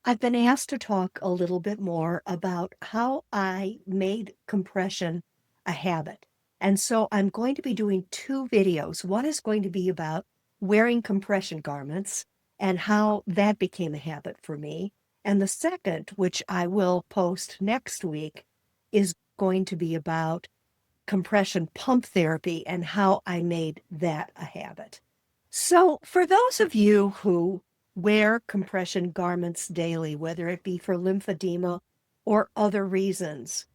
I've been asked to talk a little bit more about how I made compression a habit. And so I'm going to be doing two videos. One is going to be about wearing compression garments and how that became a habit for me. And the second, which I will post next week, is going to be about compression pump therapy and how I made that a habit. So, for those of you who wear compression garments daily, whether it be for lymphedema or other reasons,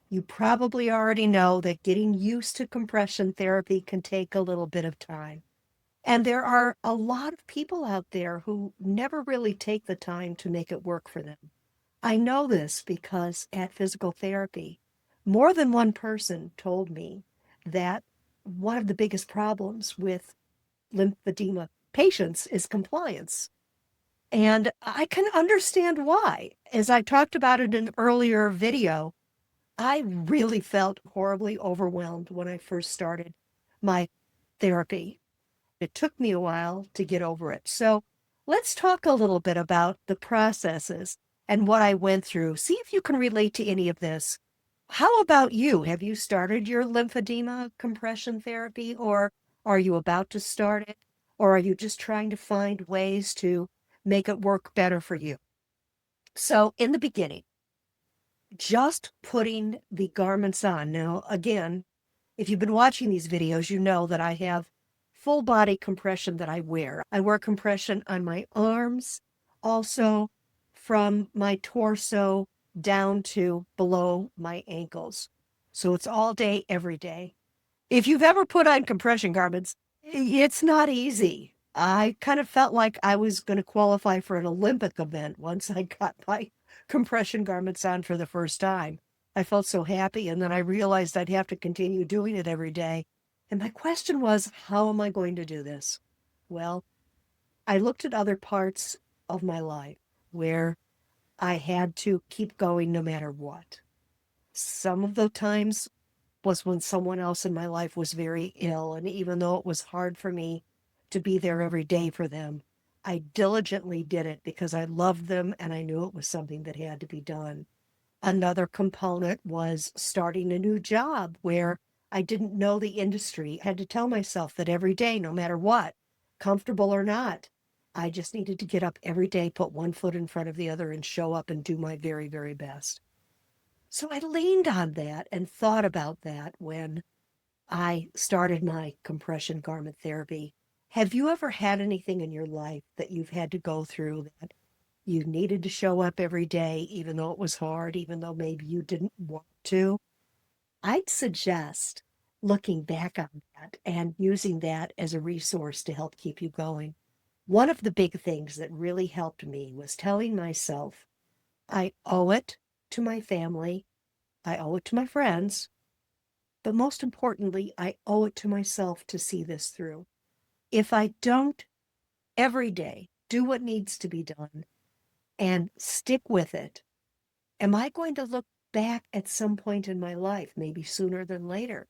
you probably already know that getting used to compression therapy can take a little bit of time. And there are a lot of people out there who never really take the time to make it work for them. I know this because at physical therapy, more than one person told me that one of the biggest problems with lymphedema patients is compliance. And I can understand why. As I talked about in an earlier video, I really felt horribly overwhelmed when I first started my therapy. It took me a while to get over it. So let's talk a little bit about the processes and what I went through. See if you can relate to any of this. How about you? Have you started your lymphedema compression therapy, or are you about to start it? Or are you just trying to find ways to make it work better for you? So, in the beginning, just putting the garments on. Now, again, if you've been watching these videos, you know that I have full body compression that I wear. I wear compression on my arms, also from my torso down to below my ankles. So it's all day, every day. If you've ever put on compression garments, it's not easy. I kind of felt like I was going to qualify for an Olympic event once I got my compression garments on for the first time. I felt so happy, and then I realized I'd have to continue doing it every day. And my question was, how am I going to do this? Well, I looked at other parts of my life where I had to keep going no matter what. Some of the times was when someone else in my life was very ill. And even though it was hard for me to be there every day for them, I diligently did it because I loved them and I knew it was something that had to be done. Another component was starting a new job where I didn't know the industry. I had to tell myself that every day, no matter what, comfortable or not, I just needed to get up every day, put one foot in front of the other, and show up and do my very, very best. So I leaned on that and thought about that when I started my compression garment therapy. Have you ever had anything in your life that you've had to go through that you needed to show up every day, even though it was hard, even though maybe you didn't want to? I'd suggest looking back on that and using that as a resource to help keep you going. One of the big things that really helped me was telling myself, I owe it to my family, I owe it to my friends, but most importantly, I owe it to myself to see this through. If I don't every day do what needs to be done and stick with it, am I going to look back at some point in my life, maybe sooner than later,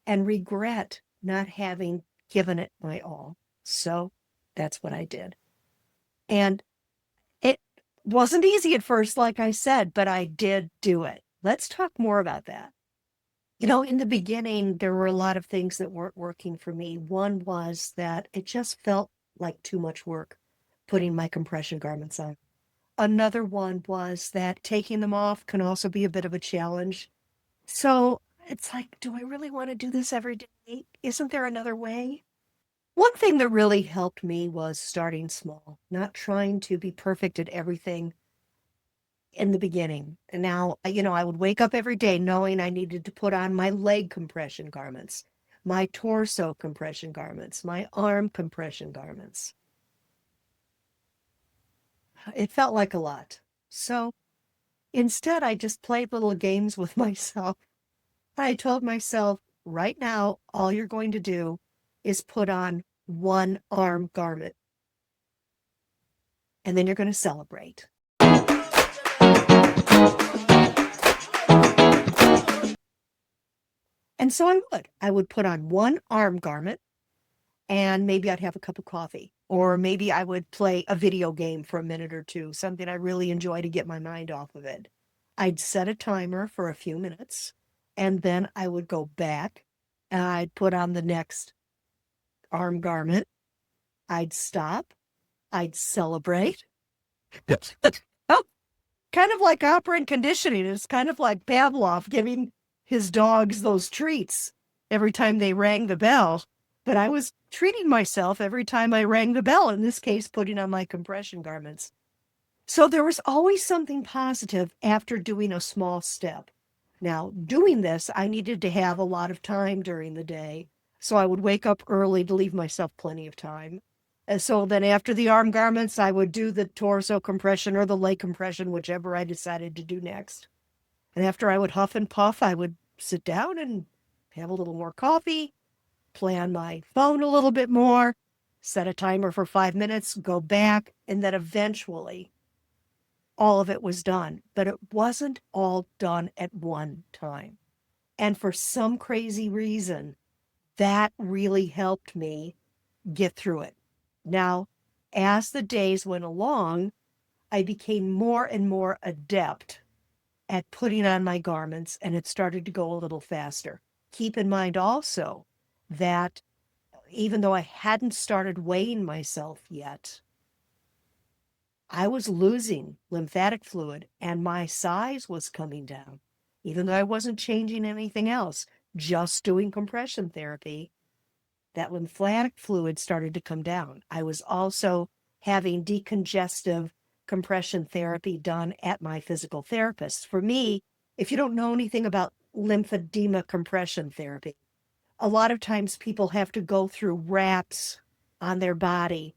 and regret not having given it my all? So that's what I did. And it wasn't easy at first, like I said, but I did do it. Let's talk more about that. In the beginning, there were a lot of things that weren't working for me. One was that it just felt like too much work putting my compression garments on. Another one was that taking them off can also be a bit of a challenge. So it's like, do I really want to do this every day? Isn't there another way? One thing that really helped me was starting small, not trying to be perfect at everything in the beginning. And now, I would wake up every day knowing I needed to put on my leg compression garments, my torso compression garments, my arm compression garments. It felt like a lot. So instead, I just played little games with myself. I told myself, right now, all you're going to do is put on one arm garment, and then you're going to celebrate. And so I would. I would put on one arm garment, and maybe I'd have a cup of coffee. Or maybe I would play a video game for a minute or two, something I really enjoy to get my mind off of it. I'd set a timer for a few minutes, and then I would go back and I'd put on the next arm garment. I'd stop. I'd celebrate. Oh, kind of like operant conditioning. It's kind of like Pavlov giving his dogs those treats every time they rang the bell. But I was treating myself every time I rang the bell, in this case, putting on my compression garments. So there was always something positive after doing a small step. Now, doing this, I needed to have a lot of time during the day. So I would wake up early to leave myself plenty of time. And so then after the arm garments, I would do the torso compression or the leg compression, whichever I decided to do next. And after I would huff and puff, I would sit down and have a little more coffee, play on my phone a little bit more, set a timer for 5 minutes, go back, and then eventually all of it was done. But it wasn't all done at one time. And for some crazy reason, that really helped me get through it. Now, as the days went along, I became more and more adept at putting on my garments, and it started to go a little faster. Keep in mind also that even though I hadn't started weighing myself yet, I was losing lymphatic fluid and my size was coming down. Even though I wasn't changing anything else, just doing compression therapy, that lymphatic fluid started to come down. I was also having decongestive compression therapy done at my physical therapist. For me, if you don't know anything about lymphedema compression therapy, a lot of times people have to go through wraps on their body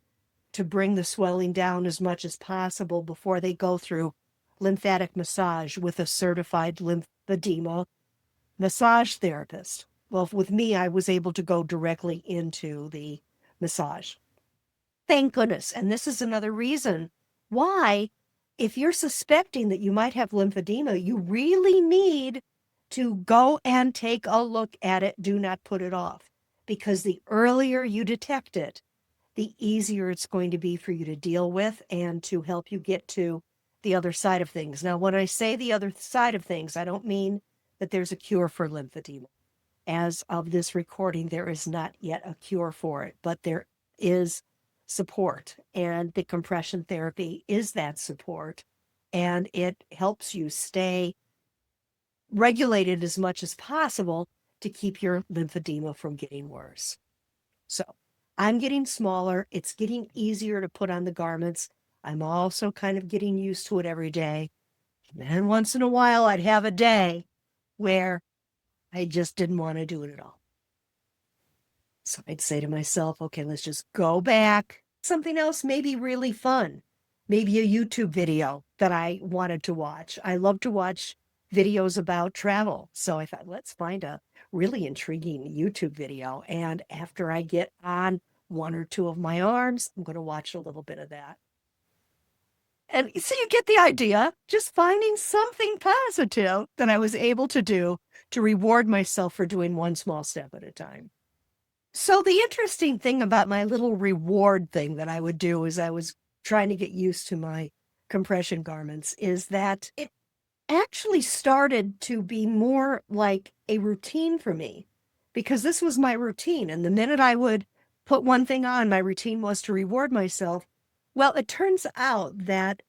to bring the swelling down as much as possible before they go through lymphatic massage with a certified lymphedema massage therapist. Well, with me, I was able to go directly into the massage. Thank goodness. And this is another reason why, if you're suspecting that you might have lymphedema, you really need to go and take a look at it. Do not put it off, because the earlier you detect it, the easier it's going to be for you to deal with and to help you get to the other side of things. Now, when I say the other side of things, I don't mean that there's a cure for lymphedema. As of this recording, there is not yet a cure for it, but there is support, and the compression therapy is that support, and it helps you stay regulated as much as possible to keep your lymphedema from getting worse. So I'm getting smaller. It's getting easier to put on the garments. I'm also kind of getting used to it every day. And once in a while, I'd have a day where I just didn't want to do it at all. So I'd say to myself, okay, let's just go back. Something else maybe really fun. Maybe a YouTube video that I wanted to watch. I love to watch videos about travel. So I thought, let's find a really intriguing YouTube video. And after I get on one or two of my arms, I'm going to watch a little bit of that. And so you get the idea, just finding something positive that I was able to do to reward myself for doing one small step at a time. So the interesting thing about my little reward thing that I would do as I was trying to get used to my compression garments is that it actually started to be more like a routine for me, because this was my routine. And the minute I would put one thing on, my routine was to reward myself. Well, it turns out that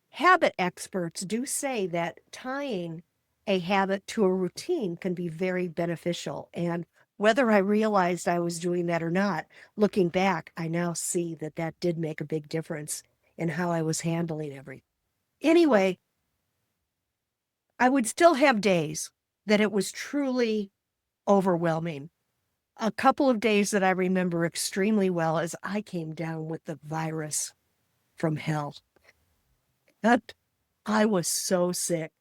habit experts do say that tying a habit to a routine can be very beneficial. And whether I realized I was doing that or not, looking back, I now see that that did make a big difference in how I was handling everything. Anyway, I would still have days that it was truly overwhelming. A couple of days that I remember extremely well as I came down with the virus from hell. That I was so sick.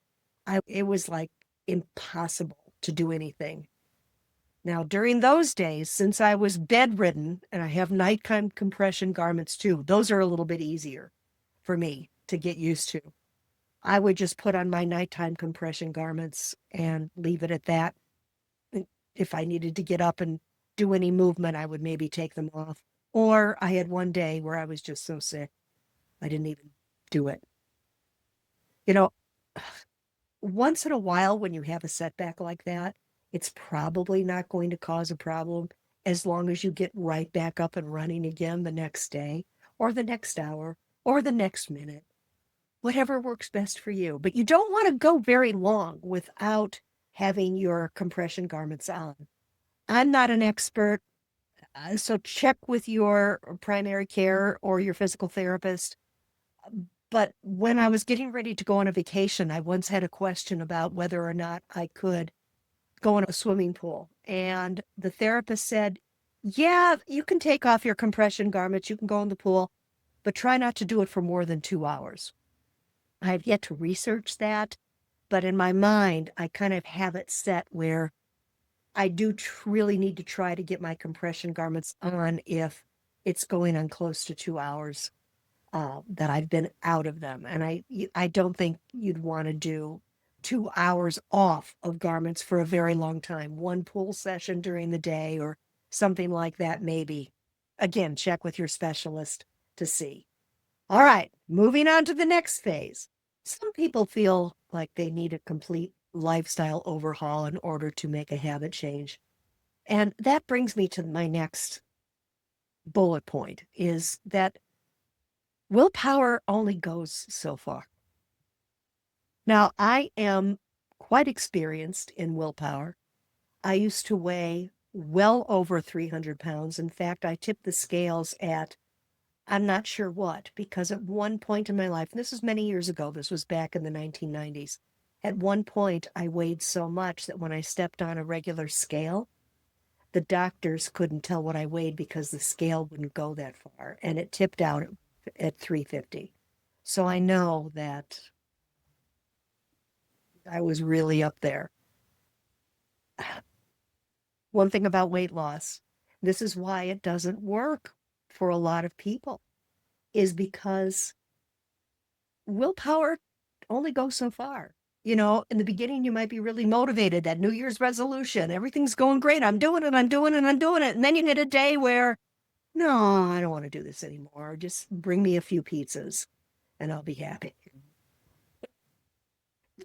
It was like impossible to do anything. Now, during those days, since I was bedridden and I have nighttime compression garments too, those are a little bit easier for me to get used to. I would just put on my nighttime compression garments and leave it at that. If I needed to get up and do any movement, I would maybe take them off. Or I had one day where I was just so sick, I didn't even do it. You know, once in a while, when you have a setback like that, it's probably not going to cause a problem as long as you get right back up and running again the next day or the next hour or the next minute, whatever works best for you. But you don't want to go very long without having your compression garments on. I'm not an expert, so check with your primary care or your physical therapist. But when I was getting ready to go on a vacation, I once had a question about whether or not I could go in a swimming pool. And the therapist said, yeah, you can take off your compression garments, you can go in the pool, but try not to do it for more than 2 hours. I've yet to research that, but in my mind, I kind of have it set where I do really need to try to get my compression garments on if it's going on close to 2 hours that I've been out of them. And I don't think you'd want to do 2 hours off of garments for a very long time. One pool session during the day or something like that, maybe. Again, check with your specialist to see. All right, moving on to the next phase. Some people feel like they need a complete lifestyle overhaul in order to make a habit change. And that brings me to my next bullet point is that willpower only goes so far. Now, I am quite experienced in willpower. I used to weigh well over 300 pounds. In fact, I tipped the scales at I'm not sure what, because at one point in my life, and this was many years ago, this was back in the 1990s, at one point I weighed so much that when I stepped on a regular scale, the doctors couldn't tell what I weighed because the scale wouldn't go that far, and it tipped out at 350. So I know that I was really up there. One thing about weight loss, this is why it doesn't work for a lot of people, is because willpower only goes so far. You know, in the beginning, you might be really motivated, that New Year's resolution, everything's going great. I'm doing it, I'm doing it, I'm doing it. And then you hit a day where, no, I don't want to do this anymore. Just bring me a few pizzas and I'll be happy.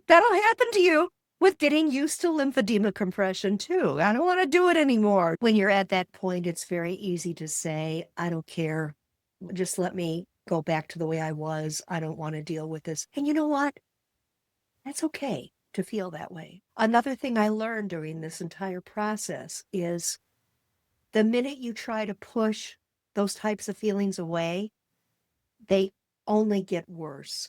That'll happen to you with getting used to lymphedema compression too. I don't want to do it anymore. When you're at that point, it's very easy to say, I don't care. Just let me go back to the way I was. I don't want to deal with this. And you know what? That's okay to feel that way. Another thing I learned during this entire process is the minute you try to push those types of feelings away, they only get worse.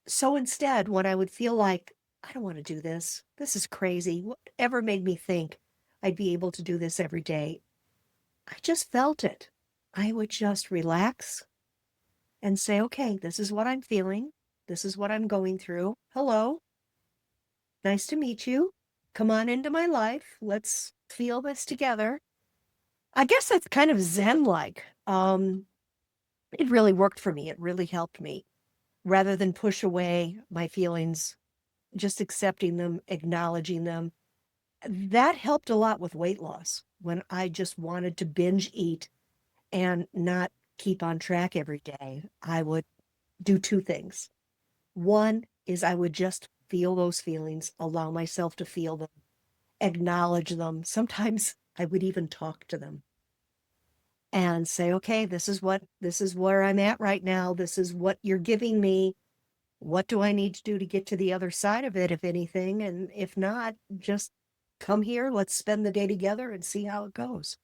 So instead, when I would feel like, I don't want to do this, this is crazy, whatever made me think I'd be able to do this every day, I just felt it. I would just relax and say, okay, this is what I'm feeling. This is what I'm going through. Hello, nice to meet you. Come on into my life. Let's feel this together. I guess that's kind of Zen-like. It really worked for me. It really helped me. Rather than push away my feelings, just accepting them, acknowledging them. That helped a lot with weight loss when I just wanted to binge eat and not keep on track every day. I would do two things. One is I would just feel those feelings, allow myself to feel them, acknowledge them. Sometimes I would even talk to them and say, okay, this is where I'm at right now. This is what you're giving me. What do I need to do to get to the other side of it, if anything? And if not, just come here. Let's spend the day together and see how it goes.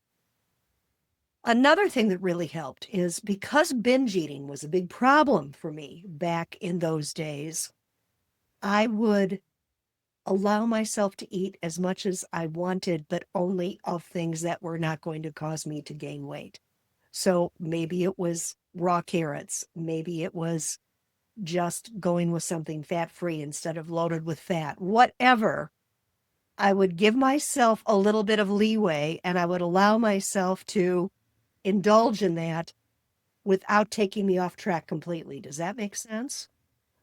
Another thing that really helped is because binge eating was a big problem for me back in those days, I would allow myself to eat as much as I wanted, but only of things that were not going to cause me to gain weight. So maybe it was raw carrots. Maybe it was just going with something fat-free instead of loaded with fat. Whatever. I would give myself a little bit of leeway and I would allow myself to indulge in that without taking me off track completely. Does that make sense?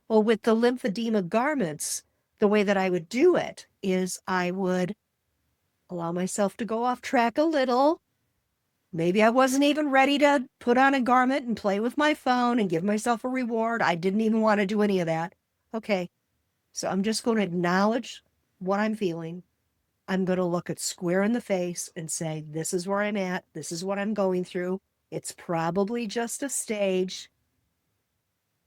Well, with the lymphedema garments, the way that I would do it is I would allow myself to go off track a little, Maybe I wasn't even ready to put on a garment and play with my phone and give myself a reward. I didn't even want to do any of that. Okay, so I'm just going to acknowledge what I'm feeling. I'm going to look it square in the face and say, this is where I'm at. This is what I'm going through. It's probably just a stage.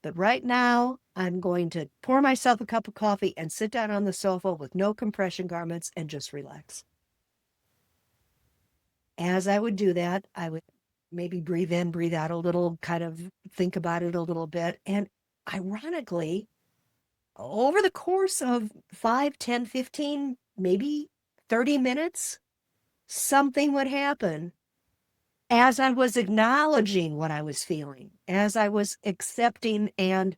But right now, I'm going to pour myself a cup of coffee and sit down on the sofa with no compression garments and just relax. As I would do that, I would maybe breathe in, breathe out a little, kind of think about it a little bit. And ironically, over the course of 5, 10, 15, maybe 30 minutes, something would happen as I was acknowledging what I was feeling, as I was accepting and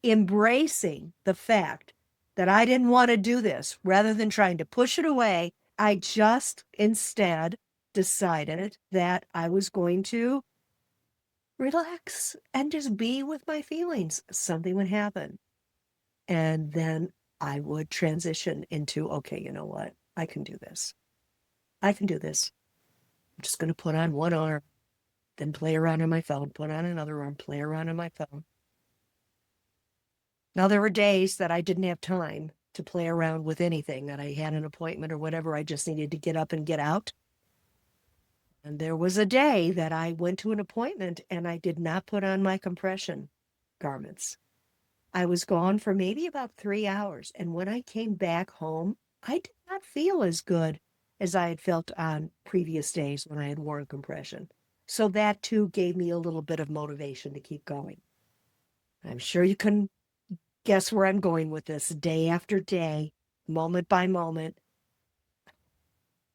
embracing the fact that I didn't want to do this. Rather than trying to push it away, I just instead decided that I was going to relax and just be with my feelings. Something would happen. And then I would transition into, okay, you know what? I can do this. I can do this. I'm just going to put on one arm, then play around on my phone, put on another arm, play around on my phone. Now, there were days that I didn't have time to play around with anything, that I had an appointment or whatever. I just needed to get up and get out. And there was a day that I went to an appointment and I did not put on my compression garments. I was gone for maybe about 3 hours. And when I came back home, I did not feel as good as I had felt on previous days when I had worn compression. So that too gave me a little bit of motivation to keep going. I'm sure you can guess where I'm going with this. Day after day, moment by moment,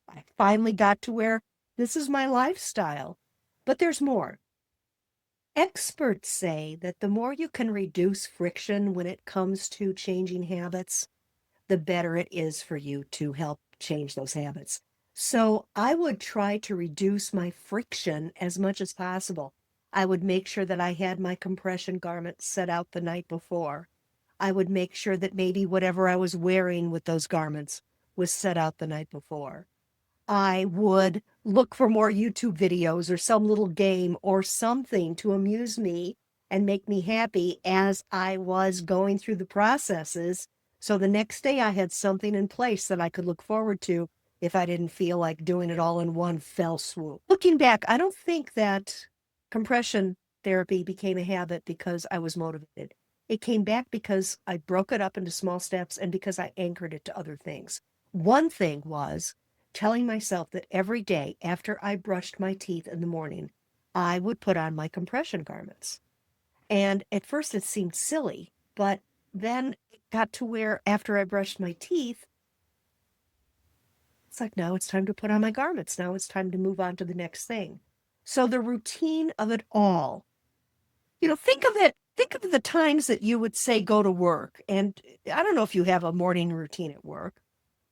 I finally got to where this is my lifestyle. But there's more. Experts say that the more you can reduce friction when it comes to changing habits, the better it is for you to help change those habits. So I would try to reduce my friction as much as possible. I would make sure that I had my compression garment set out the night before. I would make sure that maybe whatever I was wearing with those garments was set out the night before. I would look for more YouTube videos or some little game or something to amuse me and make me happy as I was going through the processes. So the next day I had something in place that I could look forward to if I didn't feel like doing it all in one fell swoop. Looking back, I don't think that compression therapy became a habit because I was motivated. It came back because I broke it up into small steps and because I anchored it to other things. One thing was telling myself that every day after I brushed my teeth in the morning, I would put on my compression garments. And at first it seemed silly, but then it got to where after I brushed my teeth, it's like, now it's time to put on my garments. Now it's time to move on to the next thing. So the routine of it all, think of it, think of the times that you would say go to work. And I don't know if you have a morning routine at work,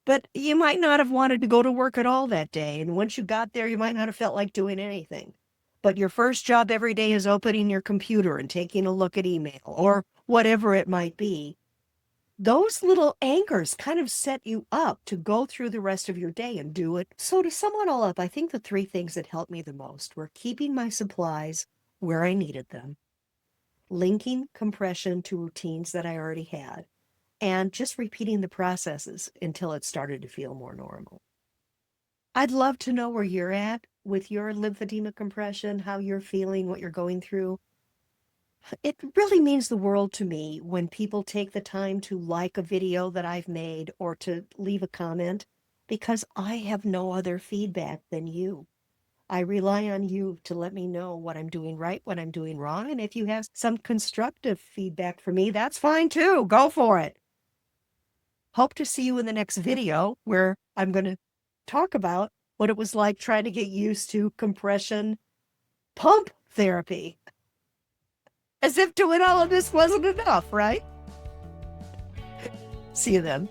but you might not have wanted to go to work at all that day. And once you got there, you might not have felt like doing anything. But your first job every day is opening your computer and taking a look at email or whatever it might be. Those little anchors kind of set you up to go through the rest of your day and do it. So to sum it all up, I think the three things that helped me the most were keeping my supplies where I needed them, linking compression to routines that I already had, and just repeating the processes until it started to feel more normal. I'd love to know where you're at with your lymphedema compression, how you're feeling, what you're going through. It really means the world to me when people take the time to like a video that I've made or to leave a comment, because I have no other feedback than you. I rely on you to let me know what I'm doing right, what I'm doing wrong. And if you have some constructive feedback for me, that's fine too. Go for it. Hope to see you in the next video where I'm going to talk about what it was like trying to get used to compression pump therapy. As if doing all of this wasn't enough, right? See you then.